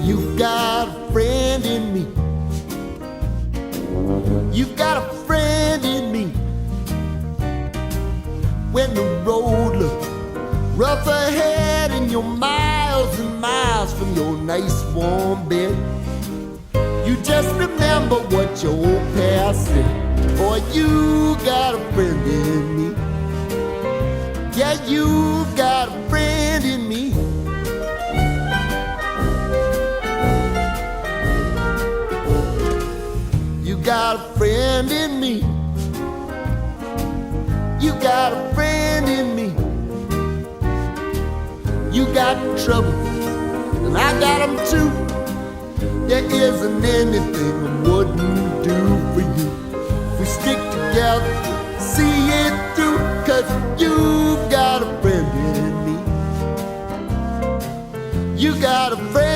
You've got a friend in me. You've got a friend in me. When the road looks rough ahead and you're miles and miles from your nice warm bed, you just remember what your old past said. Boy, you got a friend in me. Yeah, you got a friend in me. You got a friend in me. You got a friend in me. You got trouble, and I got them too. There isn't anything I wouldn't do for you. We stick together, see it through, 'cause you've got a friend in me. You got a friend.